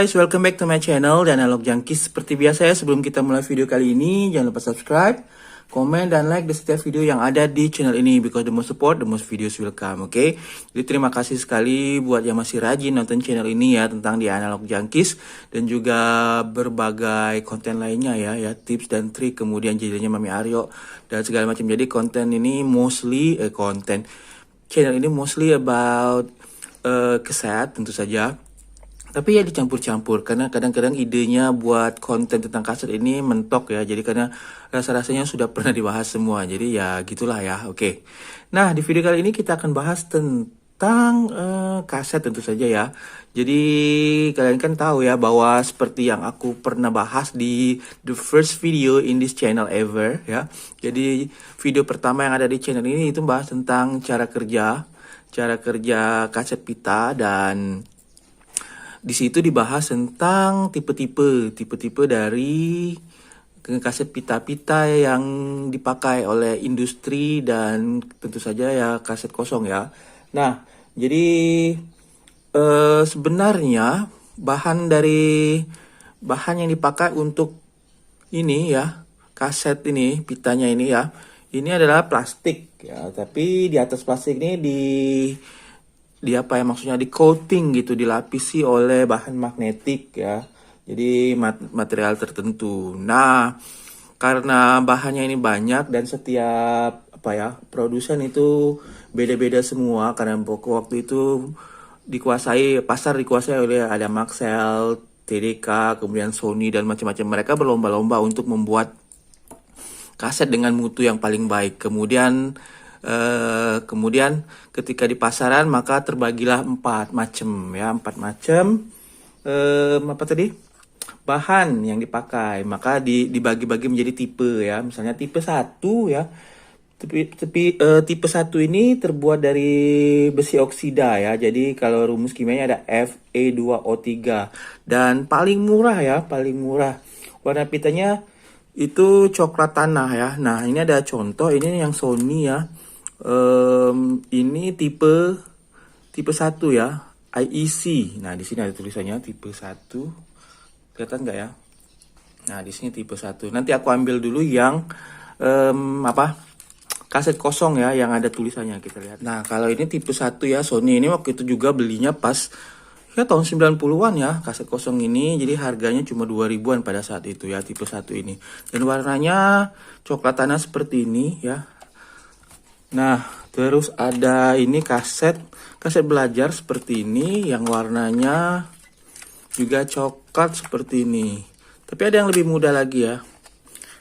guys, welcome back to my channel The Analog Junkies. Seperti biasa ya, sebelum kita mulai video kali ini, jangan lupa subscribe, komen, dan like di setiap video yang ada di channel ini. Because the more support, the more videos will come, oke? Jadi terima kasih sekali buat yang masih rajin nonton channel ini ya, tentang The Analog Junkies. Dan juga berbagai konten lainnya ya tips dan trik, kemudian jadinya Mami Aryo, dan segala macam. Jadi konten ini channel ini mostly about kesehatan tentu saja. Tapi ya dicampur-campur, karena kadang-kadang idenya buat konten tentang kaset ini mentok ya. Jadi karena rasa-rasanya sudah pernah dibahas semua. Jadi ya gitulah ya, oke. Nah, di video kali ini kita akan bahas tentang kaset tentu saja ya. Jadi kalian kan tahu ya bahwa seperti yang aku pernah bahas di the first video in this channel ever ya. Jadi video pertama yang ada di channel ini itu bahas tentang cara kerja kaset pita, dan di situ dibahas tentang tipe-tipe dari kaset pita-pita yang dipakai oleh industri, dan tentu saja ya kaset kosong ya. Nah, jadi sebenarnya bahan yang dipakai untuk ini ya, kaset ini, pitanya ini ya, ini adalah plastik ya, tapi di atas plastik ini di apa ya, maksudnya di coating gitu, dilapisi oleh bahan magnetik ya. Jadi material tertentu. Nah, karena bahannya ini banyak dan setiap produsen itu beda-beda semua, karena waktu itu pasar dikuasai oleh ada Maxell, TDK, kemudian Sony dan macam-macam. Mereka berlomba-lomba untuk membuat kaset dengan mutu yang paling baik. Kemudian ketika di pasaran maka terbagilah empat macam bahan yang dipakai, maka dibagi-bagi menjadi tipe ya. Misalnya tipe 1 ya, tipe 1 ini terbuat dari besi oksida ya. Jadi kalau rumus kimianya ada Fe2O3, dan paling murah warna pitanya itu coklat tanah ya. Nah, ini ada contoh, ini yang Sony ya. Ini tipe 1 ya, IEC. Nah, di sini ada tulisannya tipe 1. Kelihatan nggak ya? Nah, di sini tipe 1. Nanti aku ambil dulu yang kaset kosong ya, yang ada tulisannya, kita lihat. Nah, kalau ini tipe 1 ya, Sony ini waktu itu juga belinya pas ya tahun 90-an ya, kaset kosong ini. Jadi harganya cuma 2000-an pada saat itu ya, tipe 1 ini. Dan warnanya coklat tanah seperti ini ya. Nah, terus ada ini kaset belajar seperti ini, yang warnanya juga coklat seperti ini. Tapi ada yang lebih muda lagi ya.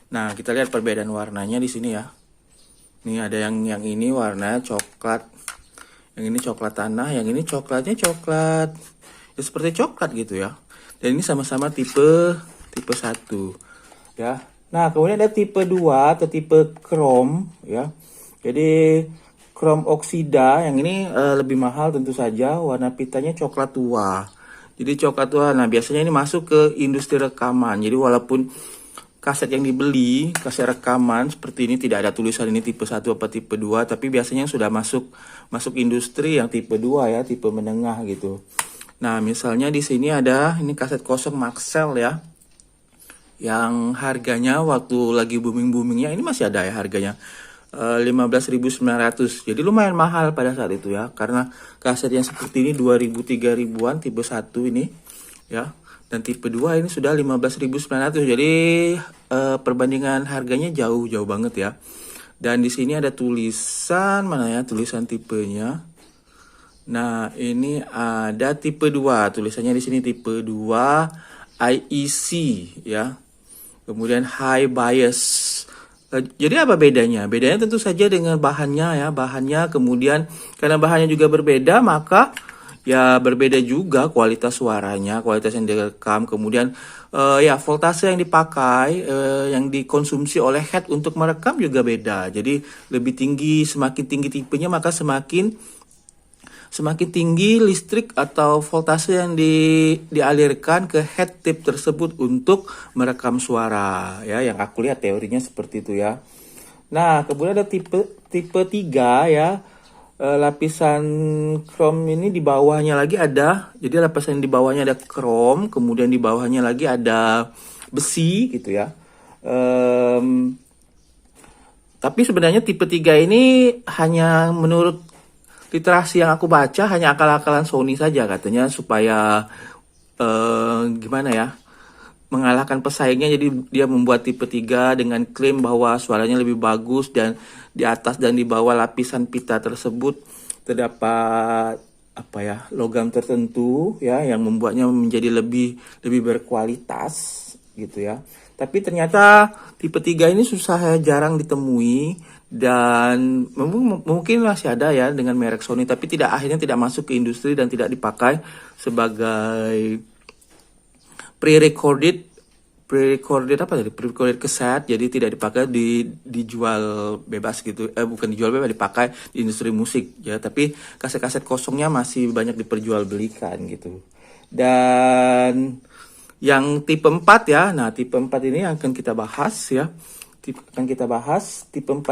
Nah, kita lihat perbedaan warnanya di sini ya. Ini ada yang ini warna coklat, yang ini coklat tanah, yang ini coklatnya coklat ya, seperti coklat gitu ya. Dan ini sama-sama tipe 1 ya. Nah, kemudian ada tipe 2 atau tipe chrome ya. Jadi krom oksida yang ini lebih mahal tentu saja, warna pitanya coklat tua. Jadi coklat tua. Nah, biasanya ini masuk ke industri rekaman. Jadi walaupun kaset yang dibeli, kaset rekaman seperti ini tidak ada tulisan ini tipe 1 apa tipe 2, tapi biasanya sudah masuk industri yang tipe 2 ya, tipe menengah gitu. Nah, misalnya di sini ada ini kaset kosong Maxell ya, yang harganya waktu lagi booming-boomingnya ini masih ada ya harganya. 15.900. Jadi lumayan mahal pada saat itu ya, karena kaset yang seperti ini 2.000-3.000-an tipe 1 ini ya, dan tipe 2 ini sudah 15.900. Jadi perbandingan harganya jauh banget ya. Dan di sini ada tulisan, mana ya tulisan tipenya. Nah, ini ada tipe 2, tulisannya di sini tipe 2 IEC ya. Kemudian high bias. Jadi apa bedanya? Bedanya tentu saja dengan bahannya ya, kemudian karena bahannya juga berbeda, maka ya berbeda juga kualitas suaranya, kualitas yang direkam, kemudian ya voltase yang dipakai, yang dikonsumsi oleh head untuk merekam juga beda. Jadi lebih tinggi, semakin tinggi tipenya maka semakin tinggi listrik atau voltase yang dialirkan ke head tip tersebut untuk merekam suara ya, yang aku lihat teorinya seperti itu ya. Nah, kemudian ada tipe 3 ya, lapisan chrome ini di bawahnya lagi ada, jadi lapisan di bawahnya ada chrome, kemudian di bawahnya lagi ada besi gitu ya. Tapi sebenarnya tipe 3 ini hanya menurut literasi yang aku baca hanya akal-akalan Sony saja katanya supaya gimana ya, mengalahkan pesaingnya, jadi dia membuat tipe 3 dengan klaim bahwa suaranya lebih bagus dan di atas dan di bawah lapisan pita tersebut terdapat apa ya, logam tertentu ya yang membuatnya menjadi lebih berkualitas gitu ya. Tapi ternyata tipe 3 ini susah, jarang ditemui dan mungkin masih ada ya dengan merek Sony, tapi akhirnya tidak masuk ke industri dan tidak dipakai sebagai pre-recorded cassette, jadi tidak dipakai dijual bebas gitu, bukan dijual bebas, dipakai di industri musik ya, tapi kaset-kaset kosongnya masih banyak diperjualbelikan gitu. Dan yang tipe 4 ya, nah tipe 4 ini yang akan kita bahas ya, tipe 4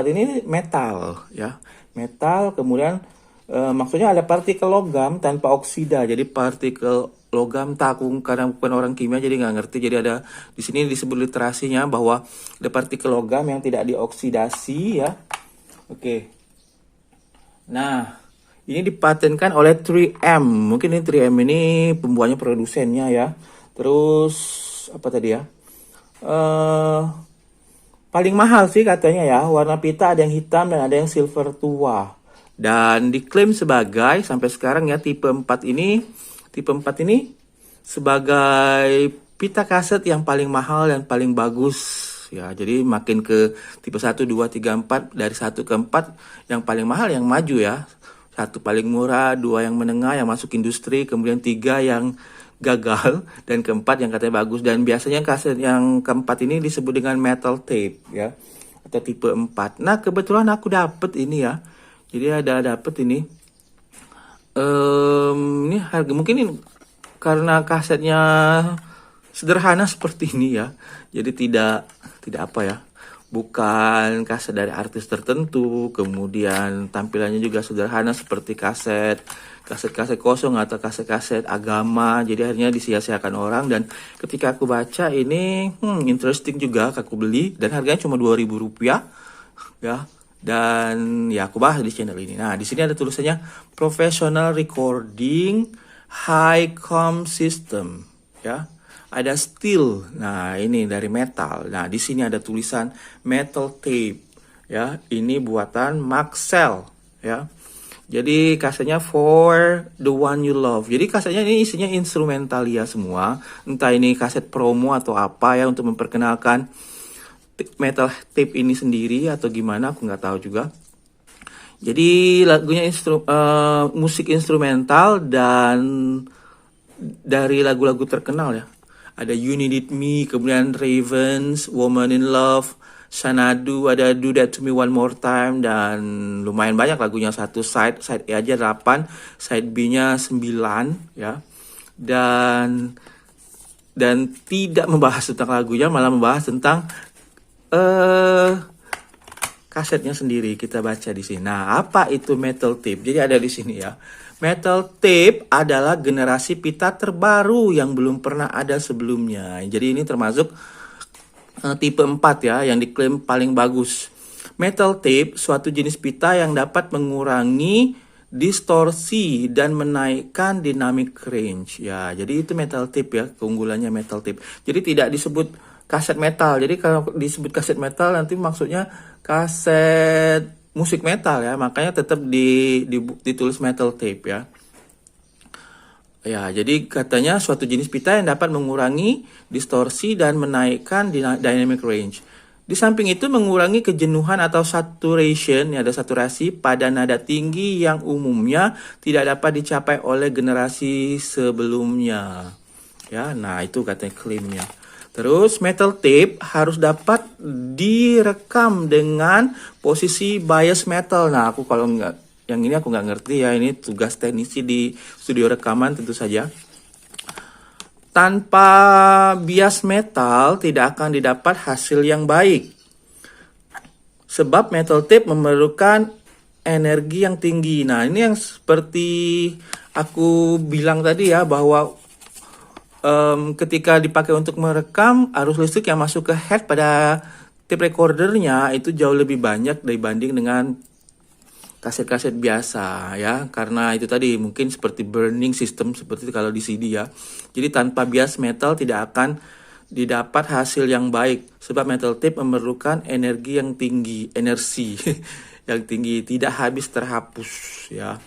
ini metal ya, metal, kemudian maksudnya ada partikel logam tanpa oksida. Jadi partikel logam takung, karena bukan orang kimia jadi nggak ngerti. Jadi ada di sini disebut literasinya bahwa ada partikel logam yang tidak dioksidasi ya. Oke. Nah, ini dipatenkan oleh 3M. Mungkin ini 3M ini pembuatnya, produsennya ya. Terus apa tadi ya? Paling mahal sih katanya ya. Warna pita ada yang hitam dan ada yang silver tua. Dan diklaim sebagai sampai sekarang ya tipe 4 ini sebagai pita kaset yang paling mahal dan paling bagus ya. Jadi makin ke tipe 1, 2, 3, 4, dari 1 ke 4 yang paling mahal yang maju ya. 1 paling murah, 2 yang menengah yang masuk industri, kemudian 3 yang gagal, dan keempat yang katanya bagus. Dan biasanya kaset yang keempat ini disebut dengan metal tape ya, atau tipe 4. Nah, kebetulan aku dapet ini ya. Jadi dapet ini. Ini harga mungkin ini karena kasetnya sederhana seperti ini ya. Jadi tidak apa ya, bukan kaset dari artis tertentu, kemudian tampilannya juga sederhana seperti kaset kosong atau kaset agama. Jadi akhirnya disia-siakan orang, dan ketika aku baca ini interesting juga, aku beli dan harganya cuma Rp2.000 ya. Dan ya aku bahas di channel ini. Nah, di sini ada tulisannya Professional Recording High Com System ya. Ada steel. Nah, ini dari metal. Nah, di sini ada tulisan metal tape ya. Ini buatan Maxell ya. Jadi kasetnya For the One You Love. Jadi kasetnya ini isinya instrumentalia semua. Entah ini kaset promo atau apa ya, untuk memperkenalkan metal tape ini sendiri atau gimana, aku nggak tahu juga. Jadi lagunya musik instrumental dan dari lagu-lagu terkenal ya. Ada You Needed Me, kemudian Ravens, Woman in Love, Xanadu, ada Do That To Me One More Time, dan lumayan banyak lagunya. Satu side A aja 8, side B-nya 9 ya. Dan tidak membahas tentang lagunya, malah membahas tentang kasetnya sendiri. Kita baca di sini. Nah, apa itu metal tape? Jadi ada di sini ya. Metal tape adalah generasi pita terbaru yang belum pernah ada sebelumnya. Jadi ini termasuk tipe 4 ya, yang diklaim paling bagus. Metal tape suatu jenis pita yang dapat mengurangi distorsi dan menaikkan dynamic range ya. Jadi itu metal tape ya, keunggulannya metal tape. Jadi tidak disebut kaset metal. Jadi kalau disebut kaset metal nanti maksudnya kaset musik metal ya. Makanya tetap ditulis metal tape ya. Ya, jadi katanya suatu jenis pita yang dapat mengurangi distorsi dan menaikkan dynamic range. Di samping itu mengurangi kejenuhan atau saturation, ya ada saturasi pada nada tinggi yang umumnya tidak dapat dicapai oleh generasi sebelumnya. Ya, nah itu katanya klaimnya. Terus metal tape harus dapat direkam dengan posisi bias metal. Nah, aku kalau yang ini aku nggak ngerti ya, ini tugas teknisi di studio rekaman tentu saja. Tanpa bias metal tidak akan didapat hasil yang baik. Sebab metal tape memerlukan energi yang tinggi. Nah, ini yang seperti aku bilang tadi ya, bahwa ketika dipakai untuk merekam, arus listrik yang masuk ke head pada tape recordernya itu jauh lebih banyak dibanding dengan kaset-kaset biasa ya, karena itu tadi mungkin seperti burning system seperti kalau di CD ya. Jadi tanpa bias metal tidak akan didapat hasil yang baik, sebab metal tape memerlukan energi yang tinggi, energi yang tinggi, tidak habis terhapus ya.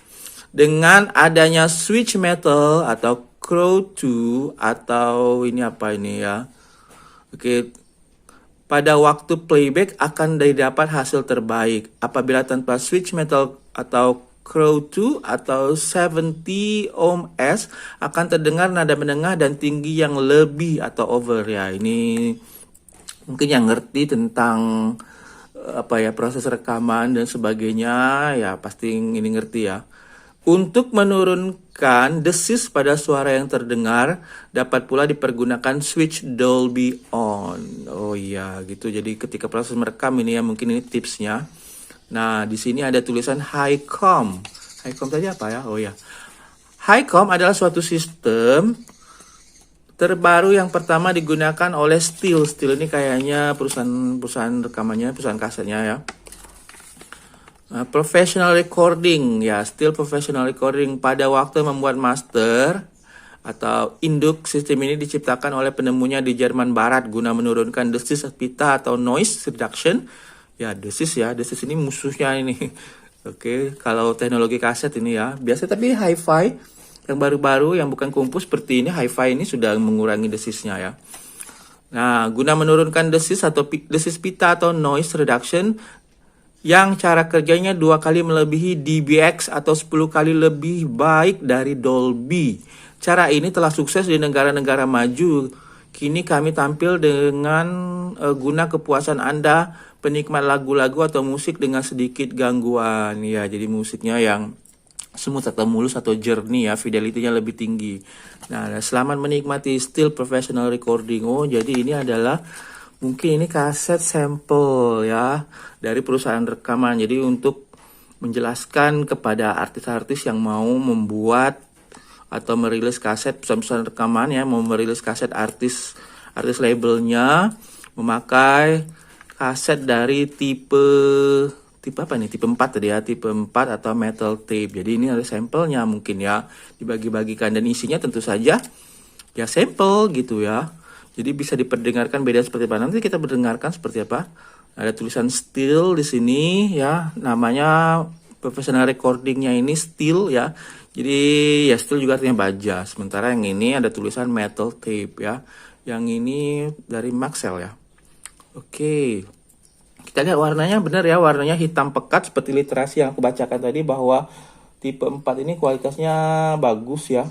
Dengan adanya switch metal atau Crow 2 atau ini apa ini ya, oke, pada waktu playback akan didapat hasil terbaik. Apabila tanpa switch metal atau Crow 2 atau 70 ohm S akan terdengar nada menengah dan tinggi yang lebih atau over ya. Ini mungkin yang ngerti tentang apa ya, proses rekaman dan sebagainya ya pasti ini ngerti ya. Untuk menurunkan desis pada suara yang terdengar, dapat pula dipergunakan switch Dolby On. Oh iya, gitu. Jadi ketika proses merekam ini ya, mungkin ini tipsnya. Nah, di sini ada tulisan Hi-Com. Hi-Com tadi apa ya? Oh ya. Hi-Com adalah suatu sistem terbaru yang pertama digunakan oleh Steel. Steel ini kayaknya perusahaan rekamannya, perusahaan kasetnya ya. Professional recording ya, Steel professional recording. Pada waktu membuat master atau induk, sistem ini diciptakan oleh penemunya di Jerman Barat guna menurunkan desis pita atau noise reduction ya. Desis ini musuhnya ini. Oke, kalau teknologi kaset ini ya biasa, tapi hi-fi yang baru-baru yang bukan kumpul seperti ini, hi-fi ini sudah mengurangi desisnya ya. Nah, guna menurunkan desis atau desis pita atau noise reduction yang cara kerjanya 2 kali melebihi dBx atau 10 kali lebih baik dari Dolby. Cara ini telah sukses di negara-negara maju. Kini kami tampil dengan guna kepuasan Anda penikmat lagu-lagu atau musik dengan sedikit gangguan. Ya, jadi musiknya yang smooth atau mulus atau jernih ya, fidelity-nya lebih tinggi. Nah, selamat menikmati Steel Professional Recording. Oh, jadi ini adalah mungkin ini kaset sampel ya dari perusahaan rekaman. Jadi untuk menjelaskan kepada artis-artis yang mau membuat atau merilis kaset, perusahaan rekaman ya mau merilis kaset, artis labelnya memakai kaset dari tipe apa nih? Tipe 4 tadi ya, tipe 4 atau metal tape. Jadi ini ada sampelnya mungkin ya, dibagi-bagikan dan isinya tentu saja ya sampel gitu ya. Jadi bisa diperdengarkan beda seperti apa. Nanti kita mendengarkan seperti apa. Ada tulisan Steel di sini ya. Namanya professional recordingnya ini Steel ya. Jadi ya Steel juga artinya baja. Sementara yang ini ada tulisan metal tape ya. Yang ini dari Maxell ya. Oke. Kita lihat warnanya, benar ya. Warnanya hitam pekat seperti literasi yang aku bacakan tadi, bahwa tipe 4 ini kualitasnya bagus ya.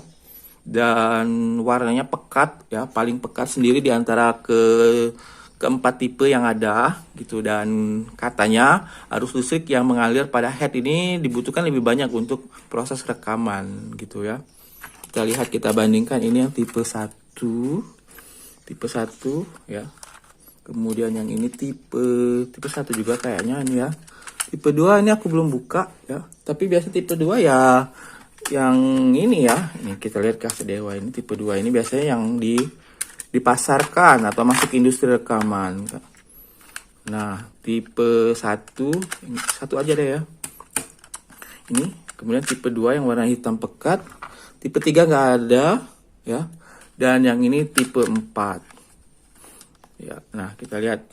Dan warnanya pekat ya, paling pekat sendiri di antara keempat tipe yang ada gitu. Dan katanya arus listrik yang mengalir pada head ini dibutuhkan lebih banyak untuk proses rekaman gitu ya. Kita lihat, kita bandingkan ini yang tipe 1 ya. Kemudian yang ini tipe 1 juga kayaknya ini ya. Tipe 2 ini aku belum buka ya. Tapi biasa tipe 2 ya yang ini ya. Ini kita lihat kaset Dewa ini tipe 2 ini biasanya yang dipasarkan atau masuk industri rekaman. Nah, tipe 1 aja deh ya. Ini, kemudian tipe 2 yang warna hitam pekat. Tipe 3 nggak ada ya. Dan yang ini tipe 4. Ya, nah kita lihat.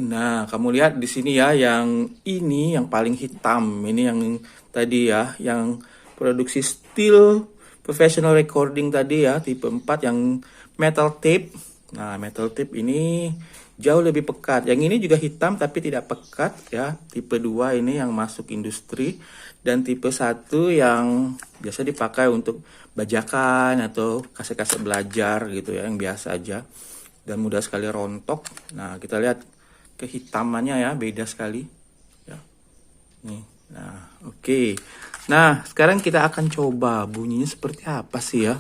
Nah, kamu lihat di sini ya, yang ini yang paling hitam. Ini yang tadi ya, yang produksi Steel Professional Recording tadi ya, tipe 4 yang metal tape. Nah, metal tape ini jauh lebih pekat. Yang ini juga hitam tapi tidak pekat ya. Tipe 2 ini yang masuk industri. Dan tipe 1 yang biasa dipakai untuk bajakan atau kaset-kaset belajar gitu ya, yang biasa aja. Dan mudah sekali rontok. Nah, kita lihat kehitamannya ya, beda sekali ya. Nih. Nah, oke. Nah, sekarang kita akan coba bunyinya seperti apa sih ya.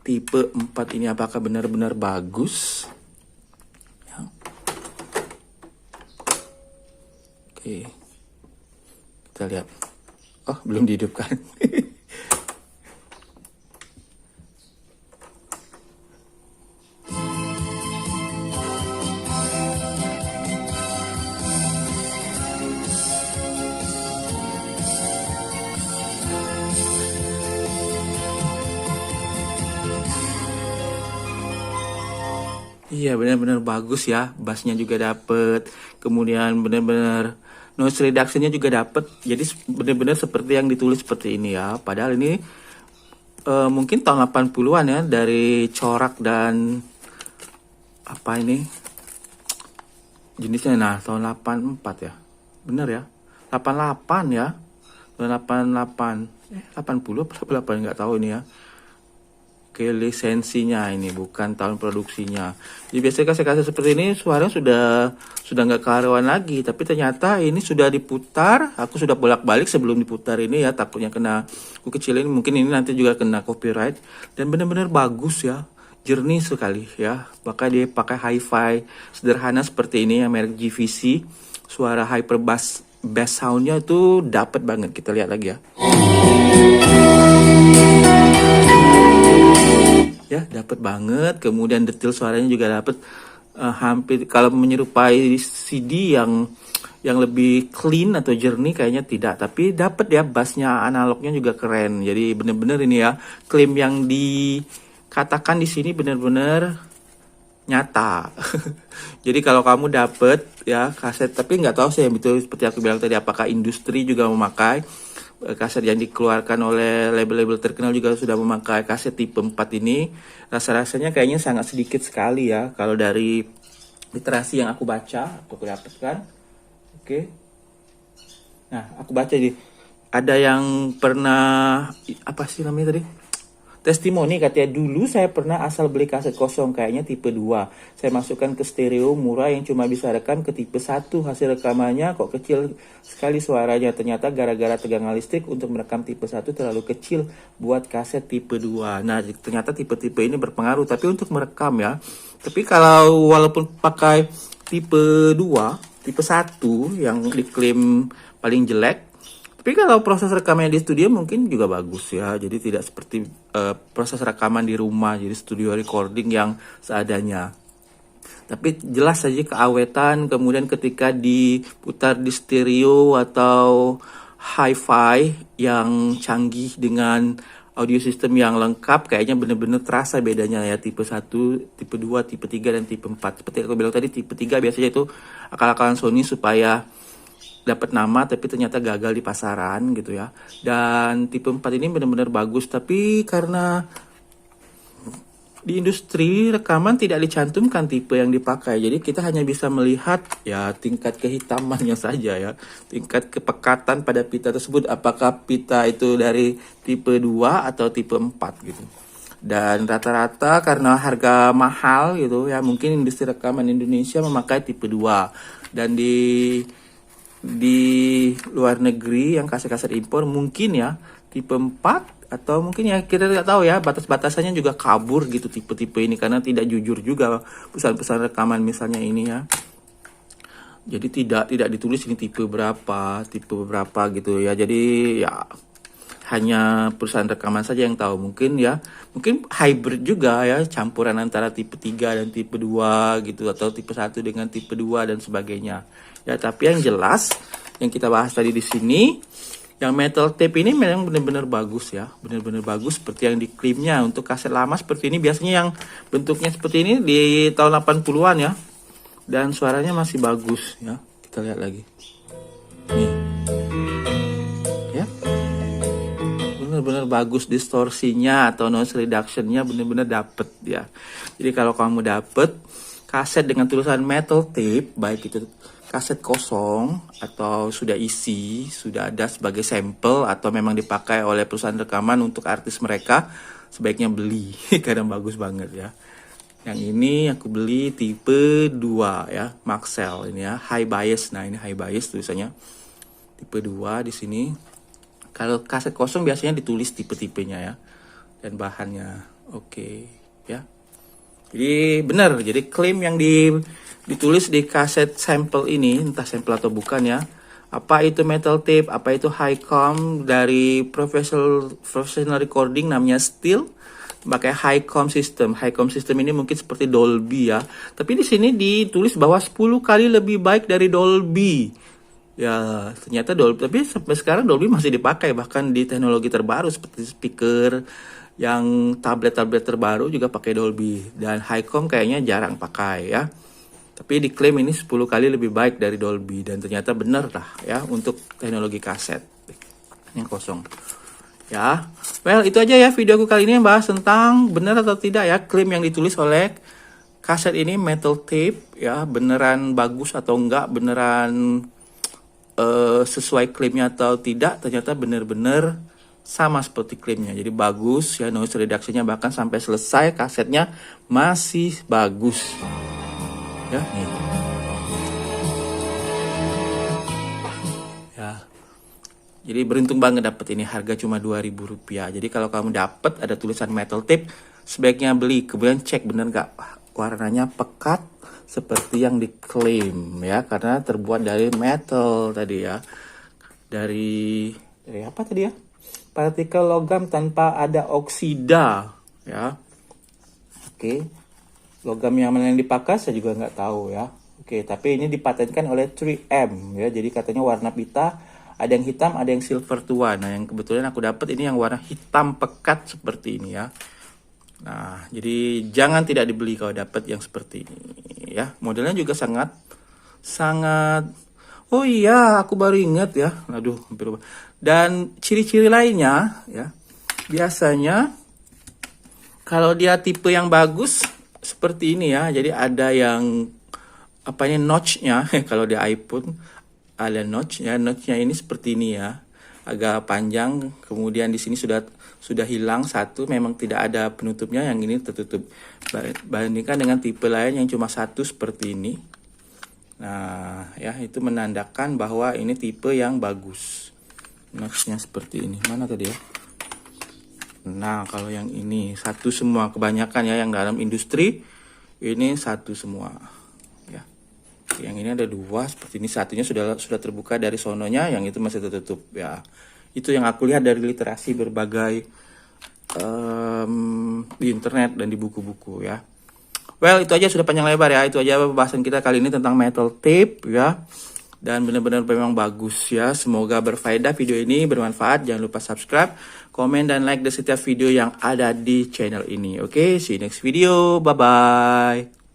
Tipe 4 ini apakah benar-benar bagus? Ya. Oke. Kita lihat. Oh, belum dihidupkan. Iya, benar-benar bagus ya. Bassnya juga dapet. Kemudian benar-benar noise reductionnya juga dapet. Jadi benar-benar seperti yang ditulis seperti ini ya. Padahal ini mungkin tahun 80-an ya, dari corak dan apa ini jenisnya. Nah, tahun 84 ya. Bener ya. 88 ya. Tahun 88. 80 apa 88 nggak tahu ini ya. Oke, lisensinya ini bukan tahun produksinya. Jadi biasanya kaset-kaset seperti ini suaranya sudah nggak karuan lagi, tapi ternyata ini sudah diputar. Aku sudah bolak-balik sebelum diputar ini ya, takutnya kena, aku kecilin, mungkin ini nanti juga kena copyright. Dan benar-benar bagus ya, jernih sekali ya. Bahkan dia pakai hi-fi sederhana seperti ini yang merek GVC. Suara hyper bass soundnya itu dapat banget. Kita lihat lagi ya. Ya, dapat banget. Kemudian detail suaranya juga dapat, hampir kalau menyerupai CD yang lebih clean atau jernih kayaknya tidak, tapi dapat ya, bassnya analognya juga keren. Jadi bener-bener ini ya, klaim yang dikatakan di sini bener-bener nyata. Jadi kalau kamu dapet ya kaset, tapi nggak tahu sih yang betul seperti aku bilang tadi, apakah industri juga memakai kaset yang dikeluarkan oleh label-label terkenal juga sudah memakai kaset tipe 4 ini. Rasa-rasanya kayaknya sangat sedikit sekali ya kalau dari literasi yang aku baca atau aku dapatkan. Oke. Nah, aku baca di ada yang pernah apa sih namanya tadi? Testimoni, katanya dulu saya pernah asal beli kaset kosong kayaknya tipe 2. Saya masukkan ke stereo murah yang cuma bisa rekam ke tipe 1. Hasil rekamannya kok kecil sekali suaranya. Ternyata gara-gara tegangan listrik untuk merekam tipe 1 terlalu kecil buat kaset tipe 2. Nah, ternyata tipe-tipe ini berpengaruh. Tapi untuk merekam ya. Tapi kalau walaupun pakai tipe 2, tipe 1 yang diklaim paling jelek, tapi kalau proses rekamannya di studio mungkin juga bagus ya. Jadi tidak seperti proses rekaman di rumah, jadi studio recording yang seadanya. Tapi jelas saja keawetan, kemudian ketika diputar di stereo atau hi-fi yang canggih dengan audio system yang lengkap, kayaknya benar-benar terasa bedanya ya, tipe 1, tipe 2, tipe 3, dan tipe 4. Seperti aku bilang tadi, tipe 3 biasanya itu akal-akalan Sony supaya dapat nama tapi ternyata gagal di pasaran gitu ya. Dan tipe 4 ini benar-benar bagus, tapi karena di industri rekaman tidak dicantumkan tipe yang dipakai, jadi kita hanya bisa melihat ya tingkat kehitamannya saja ya, tingkat kepekatan pada pita tersebut, apakah pita itu dari tipe 2 atau tipe 4 gitu. Dan rata-rata karena harga mahal gitu ya, mungkin industri rekaman Indonesia memakai tipe 2. Dan di luar negeri yang kaset-kaset impor mungkin ya tipe 4, atau mungkin ya kita tidak tahu ya, batas-batasannya juga kabur gitu tipe-tipe ini, karena tidak jujur juga pesan-pesan rekaman misalnya ini ya. Jadi tidak ditulis ini tipe berapa gitu ya. Jadi ya hanya perusahaan rekaman saja yang tahu. Mungkin hybrid juga ya, campuran antara tipe 3 dan tipe 2 gitu, atau tipe 1 dengan tipe 2 dan sebagainya. Ya, tapi yang jelas yang kita bahas tadi di sini, yang metal tape ini memang benar-benar bagus ya, benar-benar bagus seperti yang diklaimnya. Untuk kaset lama seperti ini biasanya yang bentuknya seperti ini di tahun 80-an ya, dan suaranya masih bagus ya. Kita lihat lagi nih ya, benar-benar bagus, distorsinya atau noise reductionnya benar-benar dapet ya. Jadi kalau kamu dapet kaset dengan tulisan metal tape, baik itu kaset kosong atau sudah isi, sudah ada sebagai sampel, atau memang dipakai oleh perusahaan rekaman untuk artis mereka, sebaiknya beli karena bagus banget ya. Yang ini aku beli tipe 2 ya, Maxell ini ya, high bias. Nah, ini high bias tulisannya. Tipe 2 di sini. Kalau kaset kosong biasanya ditulis tipe-tipenya ya, dan bahannya. Oke ya. Jadi benar, jadi klaim yang ditulis di kaset sampel ini, entah sampel atau bukan ya, Apa itu metal tape, apa itu high com, dari professional recording namanya Steel, pakai high com system. High com system ini mungkin seperti Dolby ya. Tapi di sini ditulis bahwa 10 kali lebih baik dari Dolby. Ya, ternyata Dolby, tapi sampai sekarang Dolby masih dipakai bahkan di teknologi terbaru seperti speaker yang tablet-tablet terbaru juga pakai Dolby, dan Highcom kayaknya jarang pakai ya. Tapi diklaim ini 10 kali lebih baik dari Dolby, dan ternyata benar lah ya untuk teknologi kaset. Yang kosong. Ya, well itu aja ya video aku kali ini yang bahas tentang benar atau tidak ya klaim yang ditulis oleh kaset ini metal tape ya, beneran bagus atau enggak, beneran sesuai klaimnya atau tidak. Ternyata benar-benar sama seperti klaimnya, jadi bagus ya, noise reduction-nya bahkan sampai selesai kasetnya masih bagus ya nih ya. Jadi beruntung banget dapet ini, harga cuma Rp2.000. Jadi kalau kamu dapet ada tulisan metal tape, sebaiknya beli, kemudian cek bener gak warnanya pekat seperti yang diklaim ya, karena terbuat dari metal tadi ya, dari apa tadi ya, partikel logam tanpa ada oksida ya. Oke, logam yang mana yang dipakai saya juga nggak tahu ya. Oke, tapi ini dipatenkan oleh 3M ya, jadi katanya warna pita ada yang hitam, ada yang silver tua. Nah, yang kebetulan aku dapat ini yang warna hitam pekat seperti ini ya. Nah, jadi jangan tidak dibeli kalau dapat yang seperti ini ya. Modelnya juga sangat oh iya, aku baru ingat ya. Aduh, hampir lupa. Dan ciri-ciri lainnya ya. Biasanya kalau dia tipe yang bagus seperti ini ya. Jadi ada yang apanya notch-nya kalau di iPhone ada notch ya. Notch-nya ini seperti ini ya. Agak panjang, kemudian di sini sudah hilang satu, memang tidak ada penutupnya, yang ini tertutup. Bandingkan dengan tipe lain yang cuma satu seperti ini. Nah, ya itu menandakan bahwa ini tipe yang bagus. Notch-nya seperti ini. Mana tadi ya? Nah, kalau yang ini satu semua, kebanyakan ya yang dalam industri ini satu semua. Ya. Yang ini ada dua seperti ini, satunya sudah terbuka dari sononya, yang itu masih tertutup ya. Itu yang aku lihat dari literasi berbagai di internet dan di buku-buku ya. Well, itu aja, sudah panjang lebar ya. Itu aja pembahasan kita kali ini tentang metal tape ya. Dan benar-benar memang bagus ya. Semoga berfaedah video ini, bermanfaat. Jangan lupa subscribe, komen, dan like di setiap video yang ada di channel ini. Oke, see you next video. Bye-bye.